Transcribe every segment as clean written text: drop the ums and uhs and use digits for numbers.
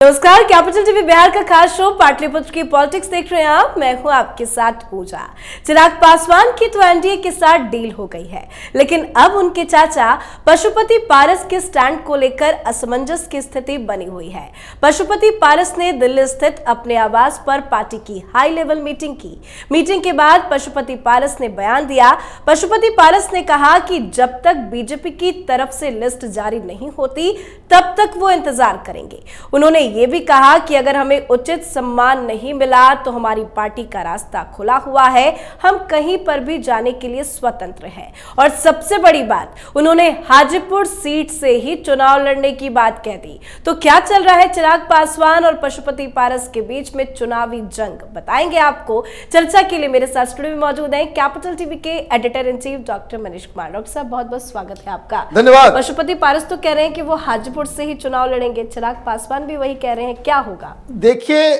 नमस्कार, capital TV Bihar का खास शो पाटलिपुत्र की पॉलिटिक्स देख रहे हैं आप। मैं हूं आपके साथ पूजा। चिराग पासवान की तो एनडीए के साथ डील हो गई है, लेकिन अब उनके चाचा पशुपति पारस के स्टैंड को लेकर असमंजस की स्थिति बनी हुई है। पशुपति पारस ने दिल्ली स्थित अपने आवास पर पार्टी की हाई लेवल मीटिंग की। मीटिंग के बाद पशुपति पारस ने बयान दिया। पशुपति पारस ने कहा कि जब तक बीजेपी की तरफ से लिस्ट जारी नहीं होती तब तक वो इंतजार करेंगे। उन्होंने ये भी कहा कि अगर हमें उचित सम्मान नहीं मिला तो हमारी पार्टी का रास्ता खुला हुआ है, हम कहीं पर भी जाने के लिए स्वतंत्र हैं। और सबसे बड़ी बात, उन्होंने हाजीपुर सीट से ही चुनाव लड़ने की बात कह दी। तो क्या चल रहा है चिराग पासवान और पशुपति पारस के बीच में चुनावी जंग, बताएंगे आपको। चर्चा के लिए मेरे साथ स्टूडियो में मौजूद हैं कैपिटल टीवी के editor in chief doctor Manish Kumar. Doctor साहब, बहुत बहुत स्वागत है आपका। धन्यवाद। पशुपति पारस तो कह रहे हैं कि वो हाजीपुर से ही चुनाव लड़ेंगे, चिराग पासवान भी वही कह रहे हैं, क्या होगा? देखिए,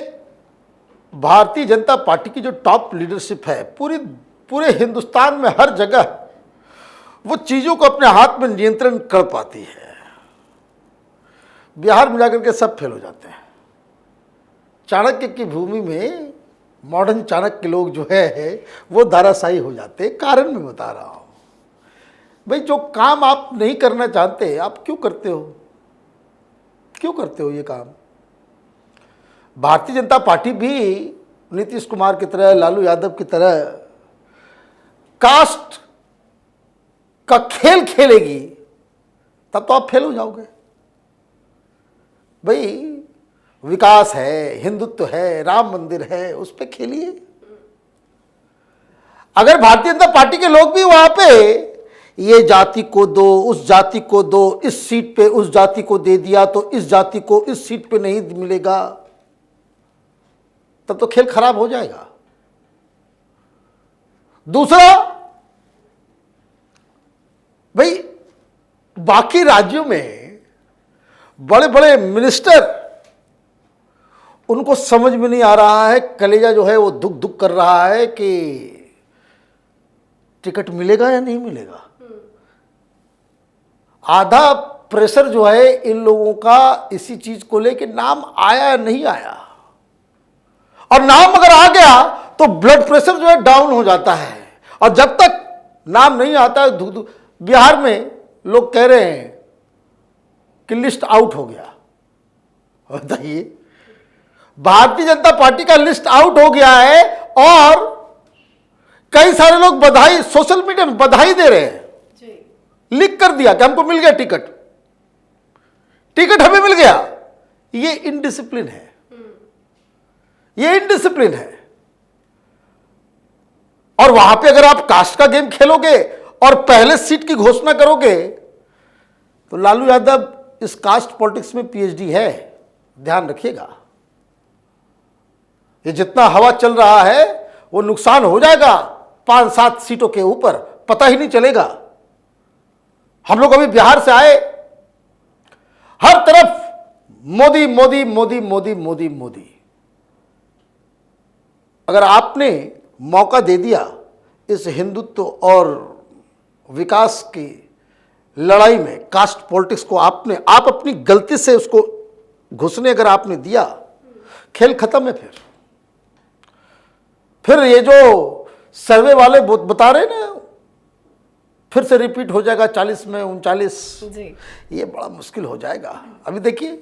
भारतीय जनता पार्टी की जो टॉप लीडरशिप है पूरे हिंदुस्तान में हर जगह वो चीजों को अपने हाथ में नियंत्रण कर पाती है। बिहार में जाकर के सब फेल हो जाते हैं। चाणक्य की भूमि में मॉडर्न चाणक्य लोग जो है वो धाराशायी हो जाते हैं। कारण मैं बता रहा हूं भाई, जो काम आप नहीं करना चाहते आप क्यों करते हो? क्यों करते हो ये काम? भारतीय जनता पार्टी भी नीतीश कुमार की तरह, लालू यादव की तरह कास्ट का खेल खेलेगी, तब तो आप फेल हो जाओगे। भाई, विकास है, हिंदुत्व है, राम मंदिर है, उस पर खेलिए। अगर भारतीय जनता पार्टी के लोग भी वहां पे ये जाति को दो, उस जाति को दो, इस सीट पे उस जाति को दे दिया तो इस जाति को इस सीट पे नहीं मिलेगा, तब तो खेल खराब हो जाएगा। दूसरा, भाई बाकी राज्यों में बड़े बड़े मिनिस्टर, उनको समझ में नहीं आ रहा है, कलेजा जो है वो दुख दुख कर रहा है कि टिकट मिलेगा या नहीं मिलेगा। आधा प्रेशर जो है इन लोगों का इसी चीज को लेके, नाम आया या नहीं आया। और नाम अगर आ गया तो ब्लड प्रेशर जो है डाउन हो जाता है। और जब तक नाम नहीं आता है, बिहार में लोग कह रहे हैं कि लिस्ट आउट हो गया। बताइए, भारतीय जनता पार्टी का लिस्ट आउट हो गया है और कई सारे लोग बधाई, सोशल मीडिया में बधाई दे रहे हैं, लिख कर दिया कि हमको मिल गया टिकट, टिकट हमें मिल गया। ये इनडिसिप्लिन है, ये इनडिसिप्लिन है। और वहां पे अगर आप कास्ट का गेम खेलोगे और पहले सीट की घोषणा करोगे, तो लालू यादव इस कास्ट पॉलिटिक्स में पीएचडी है, ध्यान रखिएगा। ये जितना हवा चल रहा है वो नुकसान हो जाएगा 5-7 सीटों के ऊपर, पता ही नहीं चलेगा। हम लोग अभी बिहार से आए, हर तरफ मोदी मोदी मोदी मोदी मोदी मोदी। अगर आपने मौका दे दिया इस हिंदुत्व और विकास की लड़ाई में, कास्ट पॉलिटिक्स को आप अपनी गलती से उसको घुसने अगर आपने दिया, खेल खत्म है। फिर ये जो सर्वे वाले बता रहे ना, फिर से रिपीट हो जाएगा 40 में 39, ये बड़ा मुश्किल हो जाएगा। अभी देखिए,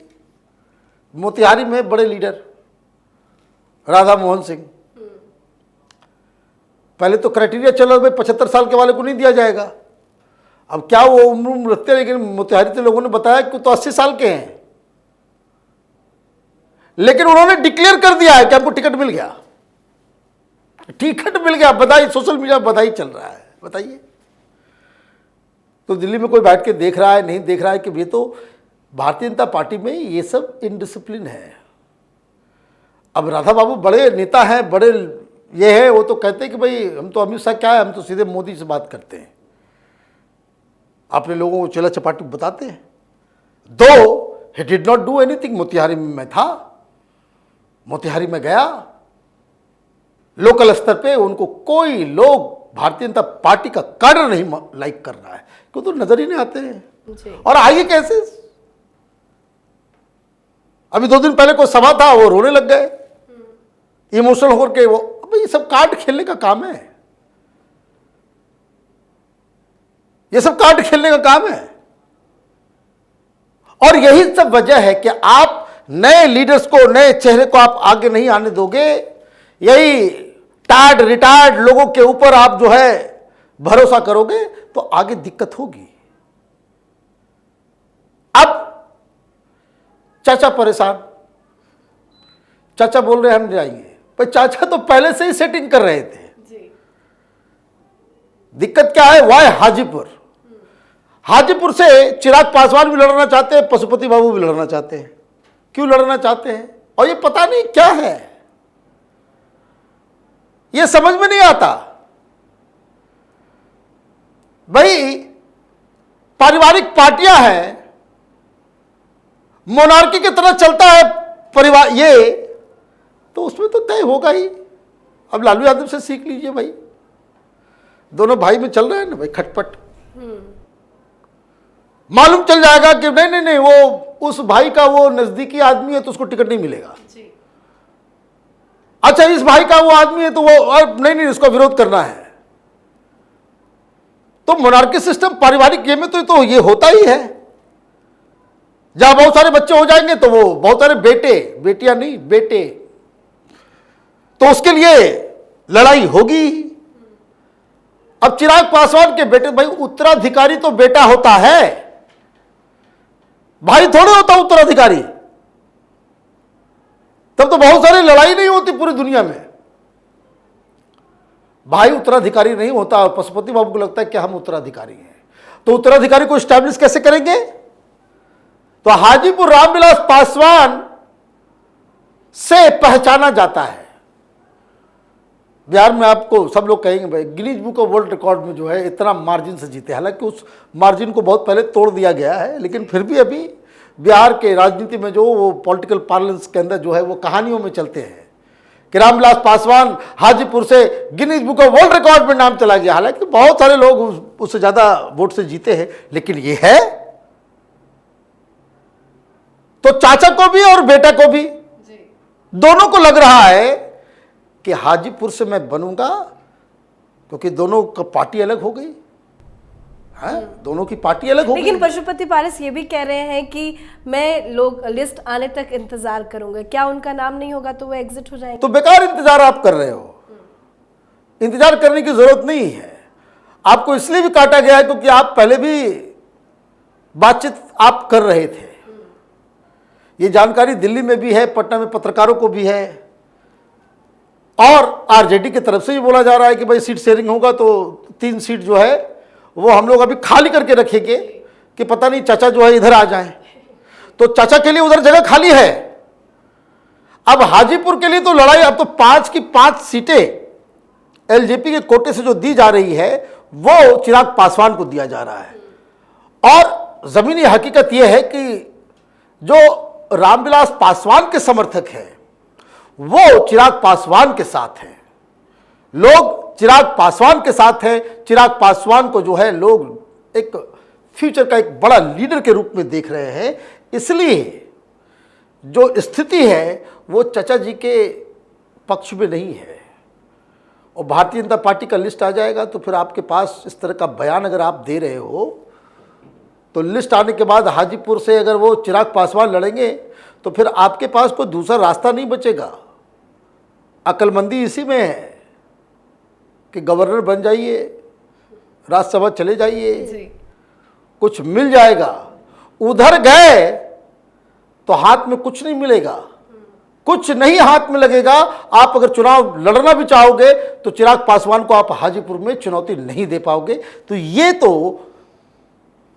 मोतिहारी में बड़े लीडर राधा मोहन सिंह, पहले तो क्राइटेरिया चला भाई 75 साल के वाले को नहीं दिया जाएगा। अब क्या वो उम्र रखते हैं, लेकिन मोतिहारी के लोगों ने बताया कि तो 80 साल के हैं, लेकिन उन्होंने डिक्लेयर कर दिया है कि हमको टिकट मिल गया, टिकट मिल गया। बधाई, सोशल मीडिया पर बधाई चल रहा है। बताइए, तो दिल्ली में कोई बैठ के देख रहा है, नहीं देख रहा है कि ये तो भारतीय जनता पार्टी में ये सब इनडिसिप्लिन है। अब राधा बाबू बड़े नेता हैं, बड़े ये है, वो तो कहते हैं कि भाई हम तो अमित शाह क्या है, हम तो सीधे मोदी से बात करते हैं, अपने लोगों को चला चपाटी बताते हैं। दो he did not do anything. Motihari में मैं था, मोतिहारी में गया, लोकल स्तर पे उनको कोई लोग भारतीय जनता पार्टी का कार्य नहीं लाइक कर रहा है, क्यों तो नजर ही नहीं आते हैं। और आइए कैसे अभी 2 दिन पहले कोई सभा था, वो रोने लग गए इमोशनल होकर के। वो अब ये सब कार्ड खेलने का काम है, ये सब कार्ड खेलने का काम है। और यही सब वजह है कि आप नए लीडर्स को, नए चेहरे को आप आगे नहीं आने दोगे। यही टायर्ड रिटायर्ड लोगों के ऊपर आप जो है भरोसा करोगे तो आगे दिक्कत होगी। अब चाचा परेशान, चाचा बोल रहे हैं हम जाएंगे, पर चाचा तो पहले से ही सेटिंग कर रहे थे। दिक्कत क्या है? वाय हाजीपुर, हाजीपुर से चिराग पासवान भी लड़ना चाहते हैं, पशुपति बाबू भी लड़ना चाहते हैं। क्यों लड़ना चाहते हैं? और ये पता नहीं क्या है, ये समझ में नहीं आता। भाई पारिवारिक पार्टियां हैं, मोनार्की की तरह चलता है परिवार, ये तो उसमें तो तय होगा ही। अब लालू यादव से सीख लीजिए भाई, दोनों भाई में चल रहे हैं ना भाई खटपट। मालूम चल जाएगा कि नहीं नहीं नहीं, वो उस भाई का वो नजदीकी आदमी है तो उसको टिकट नहीं मिलेगा। अच्छा, इस भाई का वो आदमी है तो वो नहीं नहीं, उसका विरोध करना है। तो मोनार्की सिस्टम पारिवारिक गेम में तो ये होता ही है। जहां बहुत सारे बच्चे हो जाएंगे तो वो बहुत सारे बेटे, बेटियां नहीं बेटे, तो उसके लिए लड़ाई होगी। अब चिराग पासवान के बेटे, भाई उत्तराधिकारी तो बेटा होता है, भाई थोड़े होता उत्तराधिकारी। तब तो बहुत सारी लड़ाई नहीं होती पूरी दुनिया में। भाई उत्तराधिकारी नहीं होता और पशुपति बाबू को लगता है कि हम उत्तराधिकारी हैं, तो उत्तराधिकारी को स्टैब्लिश कैसे करेंगे? तो हाजीपुर रामविलास पासवान से पहचाना जाता है। बिहार में आपको सब लोग कहेंगे भाई Guinness book of world record में जो है इतना मार्जिन से जीते, हालांकि उस मार्जिन को बहुत पहले तोड़ दिया गया है, लेकिन फिर भी अभी बिहार के राजनीति में जो वो पॉलिटिकल पार्लेंस के अंदर जो है वो कहानियों में चलते हैं कि रामविलास पासवान हाजीपुर से Guinness book of world record में नाम चला गया। हालांकि बहुत सारे लोग उससे ज्यादा वोट से जीते हैं, लेकिन ये है। तो चाचा को भी और बेटा को भी दोनों को लग रहा है कि हाजीपुर से मैं बनूंगा, क्योंकि दोनों का पार्टी अलग हो गई है, दोनों की पार्टी अलग हो गई। लेकिन पशुपति पारस ये भी कह रहे हैं कि मैं लोग लिस्ट आने तक इंतजार करूंगा, क्या उनका नाम नहीं होगा तो वो एग्जिट हो जाएंगे? तो बेकार इंतजार आप कर रहे हो, इंतजार करने की जरूरत नहीं है। आपको इसलिए भी काटा गया है क्योंकि आप पहले भी बातचीत आप कर रहे थे। ये जानकारी दिल्ली में भी है, पटना में पत्रकारों को भी है, और आरजेडी की तरफ से भी बोला जा रहा है कि भाई सीट शेयरिंग होगा तो 3 सीट जो है वो हम लोग अभी खाली करके रखेंगे कि पता नहीं चाचा जो है इधर आ जाए। तो चाचा के लिए उधर जगह खाली है। अब हाजीपुर के लिए तो लड़ाई, अब तो 5 की 5 सीटें एलजेपी के कोटे से जो दी जा रही है वो चिराग पासवान को दिया जा रहा है। और जमीनी हकीकत यह है कि जो रामविलास पासवान के समर्थक हैं वो चिराग पासवान के साथ हैं। लोग चिराग पासवान के साथ हैं। चिराग पासवान को जो है लोग एक फ्यूचर का एक बड़ा लीडर के रूप में देख रहे हैं। इसलिए जो स्थिति है वो चाचा जी के पक्ष में नहीं है। और भारतीय जनता पार्टी का लिस्ट आ जाएगा तो फिर आपके पास इस तरह का बयान अगर आप दे रहे हो तो लिस्ट आने के बाद हाजीपुर से अगर वो चिराग पासवान लड़ेंगे तो फिर आपके पास कोई दूसरा रास्ता नहीं बचेगा। अक्लमंदी इसी में है कि गवर्नर बन जाइए, राज्यसभा चले जाइए, कुछ मिल जाएगा। उधर गए तो हाथ में कुछ नहीं मिलेगा, कुछ नहीं हाथ में लगेगा। आप अगर चुनाव लड़ना भी चाहोगे तो चिराग पासवान को आप हाजीपुर में चुनौती नहीं दे पाओगे। तो ये तो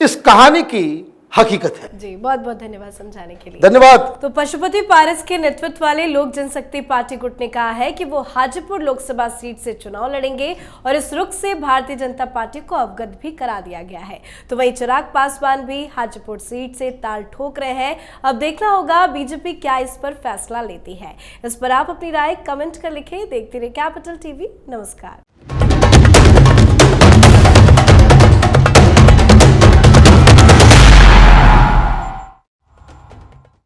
इस कहानी की हकीकत है। जी, बहुत बहुत धन्यवाद समझाने के लिए। धन्यवाद। तो पशुपति पारस के नेतृत्व वाले लोक जनशक्ति पार्टी गुट ने कहा है कि वो हाजीपुर लोकसभा सीट से चुनाव लड़ेंगे और इस रुख से भारतीय जनता पार्टी को अवगत भी करा दिया गया है। तो वहीं चिराग पासवान भी हाजीपुर सीट से ताल ठोक रहे हैं। अब देखना होगा बीजेपी क्या इस पर फैसला लेती है। इस पर आप अपनी राय कमेंट कर लिखें। देखते रहिए कैपिटल टीवी। नमस्कार।